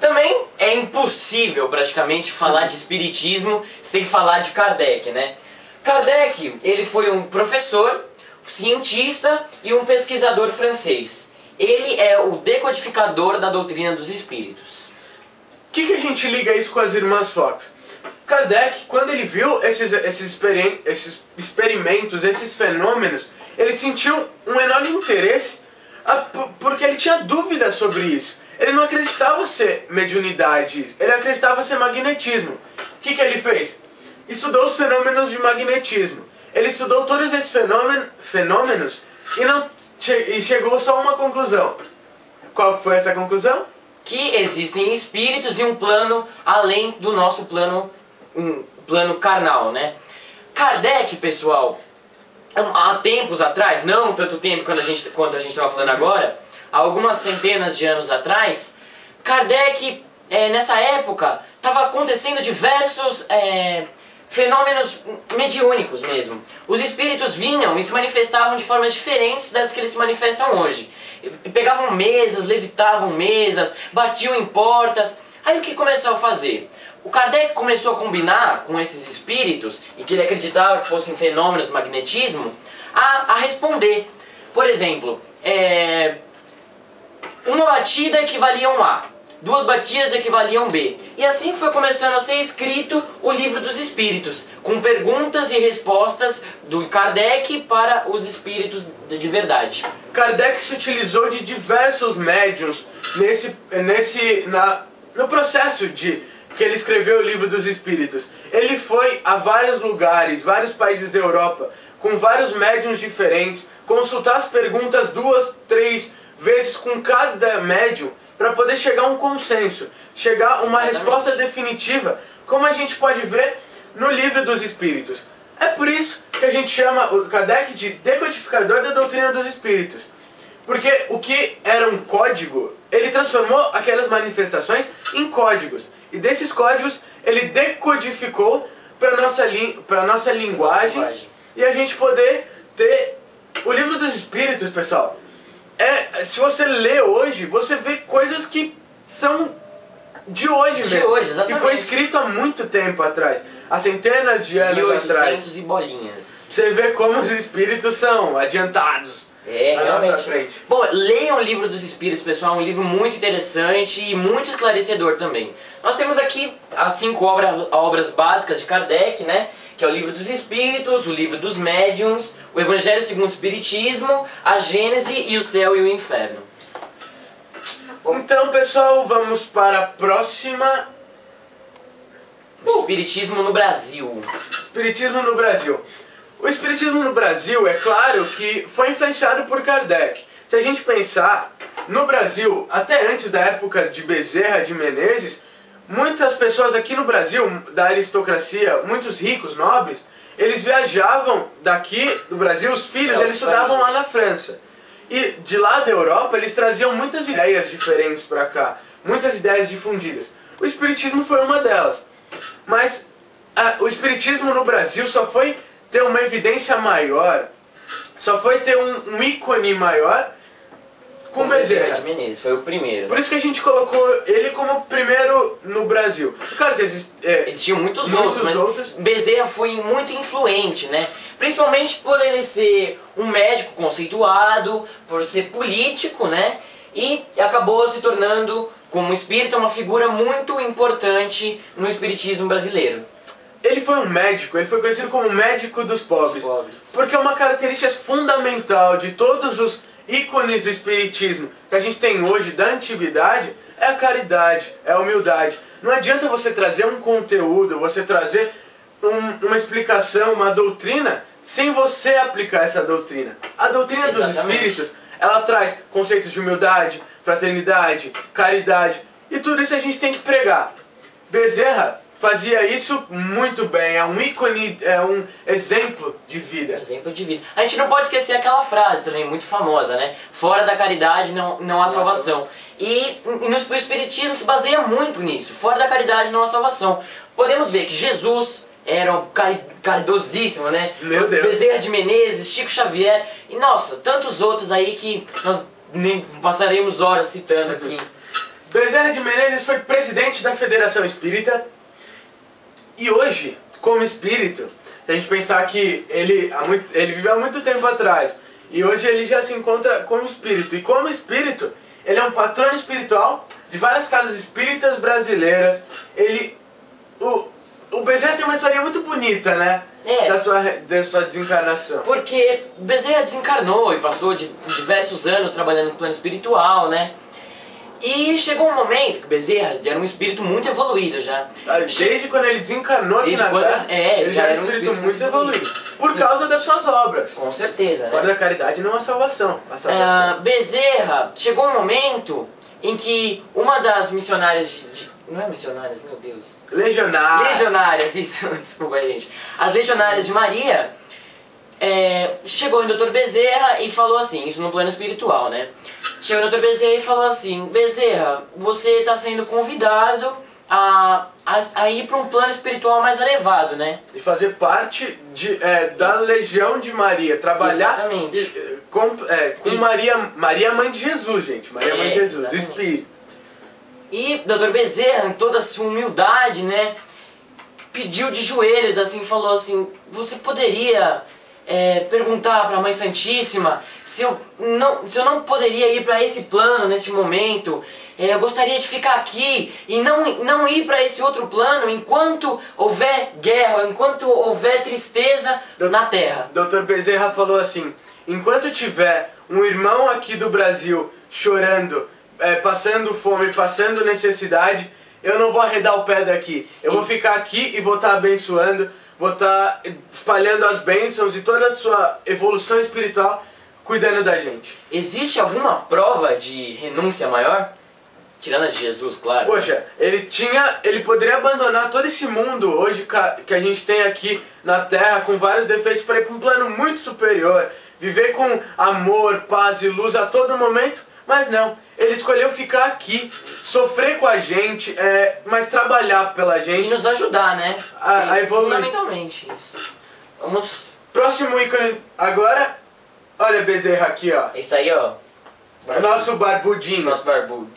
Também é impossível praticamente falar de espiritismo sem falar de Kardec, né? Kardec, ele foi um professor, cientista e um pesquisador francês. Ele é o decodificador da doutrina dos espíritos. O que a gente liga isso com as irmãs Fox? Kardec, quando ele viu esses experimentos, esses fenômenos, ele sentiu um enorme interesse porque ele tinha dúvidas sobre isso. Ele não acreditava ser mediunidade, ele acreditava ser magnetismo. O que ele fez? Estudou os fenômenos de magnetismo. Ele estudou todos esses fenômenos e chegou só a uma conclusão. Qual foi essa conclusão? Que existem espíritos e um plano além do nosso plano, um plano carnal, né? Kardec, pessoal, há tempos atrás, não tanto tempo quanto a gente estava falando agora, há algumas centenas de anos atrás, Kardec, nessa época, estava acontecendo diversos fenômenos mediúnicos mesmo. Os espíritos vinham e se manifestavam de formas diferentes das que eles se manifestam hoje. Pegavam mesas, levitavam mesas, batiam em portas. Aí o que começou a fazer? O Kardec começou a combinar com esses espíritos, e que ele acreditava que fossem fenômenos de magnetismo, a responder. Por exemplo, uma batida equivalia a um A, duas batidas equivaliam a um B. E assim foi começando a ser escrito o Livro dos Espíritos, com perguntas e respostas do Kardec para os espíritos de verdade. Kardec se utilizou de diversos médiuns no processo que ele escreveu o Livro dos Espíritos. Ele foi a vários lugares, vários países da Europa, com vários médiuns diferentes, consultar as perguntas 2, 3 vezes com cada médium, para poder chegar a um consenso, chegar a uma resposta definitiva, como a gente pode ver no Livro dos Espíritos. É por isso que a gente chama o Kardec de decodificador da doutrina dos espíritos. Porque o que era um código, ele transformou aquelas manifestações em códigos. E desses códigos, ele decodificou para a nossa linguagem. E a gente poder ter o Livro dos Espíritos, pessoal. Se você lê hoje, você vê coisas que são de hoje mesmo. De hoje, exatamente. E foi escrito há muito tempo atrás, há centenas de anos atrás. 1800 e bolinhas. Você vê como os espíritos são adiantados na realmente. nossa frente. Bom, leiam o Livro dos Espíritos, pessoal, é um livro muito interessante e muito esclarecedor também. Nós temos aqui as 5 obras básicas de Kardec, né? Que é o Livro dos Espíritos, o Livro dos Médiuns, o Evangelho segundo o Espiritismo, a Gênese e o Céu e o Inferno. Então, pessoal, vamos para a próxima. O Espiritismo no Brasil. Espiritismo no Brasil. O Espiritismo no Brasil, é claro que foi influenciado por Kardec. Se a gente pensar, no Brasil, até antes da época de Bezerra de Menezes, muitas pessoas aqui no Brasil, da aristocracia, muitos ricos, nobres, eles viajavam daqui do Brasil, os filhos, eles estudavam lá na França. E de lá da Europa, eles traziam muitas ideias diferentes para cá, muitas ideias difundidas. O Espiritismo foi uma delas. Mas o Espiritismo no Brasil só foi ter uma evidência maior, só foi ter um ícone maior com Bezerra de Menezes, foi o primeiro. Por isso que a gente colocou ele como o primeiro no Brasil. Claro que existiam muitos outros, mas Bezerra foi muito influente, né? Principalmente por ele ser um médico conceituado, por ser político, né? E acabou se tornando, como espírita, uma figura muito importante no espiritismo brasileiro. Ele foi um médico, ele foi conhecido como médico dos pobres. Porque uma característica fundamental de todos os ícones do espiritismo que a gente tem hoje da antiguidade é a caridade, é a humildade. Não adianta você trazer um conteúdo, você trazer uma explicação, uma doutrina, sem você aplicar essa doutrina. A doutrina dos espíritos, ela traz conceitos de humildade, fraternidade, caridade, e tudo isso a gente tem que pregar. Bezerra fazia isso muito bem, é um ícone, é um exemplo de vida. Exemplo de vida. A gente não pode esquecer aquela frase também, muito famosa, né? Fora da caridade não há salvação. E o espiritismo se baseia muito nisso. Fora da caridade não há salvação. Podemos ver que Jesus era um caridosíssimo, né? Meu Deus. Bezerra de Menezes, Chico Xavier e, nossa, tantos outros aí que nós nem passaremos horas citando aqui. Bezerra de Menezes foi presidente da Federação Espírita. E hoje, como espírito, se a gente pensar que ele viveu há muito tempo atrás, e hoje ele já se encontra como espírito. E como espírito, ele é um patrono espiritual de várias casas espíritas brasileiras. O Bezerra tem uma história muito bonita, né? Da sua desencarnação. Porque Bezerra desencarnou e passou de diversos anos trabalhando no plano espiritual, né? E chegou um momento que Bezerra era um espírito muito evoluído já. Desde quando ele desencarnou aqui na Terra, ele já era um espírito muito evoluído. Por causa das suas obras. Com certeza, né? Fora da caridade não há salvação. Bezerra, chegou um momento em que uma das missionárias não é missionárias, meu Deus. Legionárias, isso, desculpa gente. As legionárias de Maria chegou em Dr. Bezerra e falou assim, isso no plano espiritual, né? Chegou o Dr. Bezerra e falou assim, Bezerra, você está sendo convidado a ir para um plano espiritual mais elevado, né? E fazer parte da Legião de Maria, trabalhar com Maria Mãe de Jesus, gente. Maria Mãe de Jesus, o Espírito. E Dr. Bezerra, em toda a sua humildade, né, pediu de joelhos, assim, falou assim, você poderia perguntar para a Mãe Santíssima se eu não poderia ir para esse plano nesse momento. Eu gostaria de ficar aqui e não ir para esse outro plano enquanto houver guerra, enquanto houver tristeza na Terra. Dr. Bezerra falou assim, enquanto tiver um irmão aqui do Brasil chorando, passando fome, passando necessidade, eu não vou arredar o pé daqui. Eu vou ficar aqui e vou estar abençoando, vou estar espalhando as bênçãos e toda a sua evolução espiritual cuidando da gente. Existe alguma prova de renúncia maior? Tirando a de Jesus, claro. Poxa, ele poderia abandonar todo esse mundo hoje que a gente tem aqui na Terra, com vários defeitos, para ir para um plano muito superior, viver com amor, paz e luz a todo momento, mas não. Ele escolheu ficar aqui, sofrer com a gente, mas trabalhar pela gente. E nos ajudar, né? A evoluir. Fundamentalmente isso. Vamos... Próximo ícone agora, olha Bezerra aqui, ó. Esse aí, ó. Nosso barbudinho. Nosso barbudo.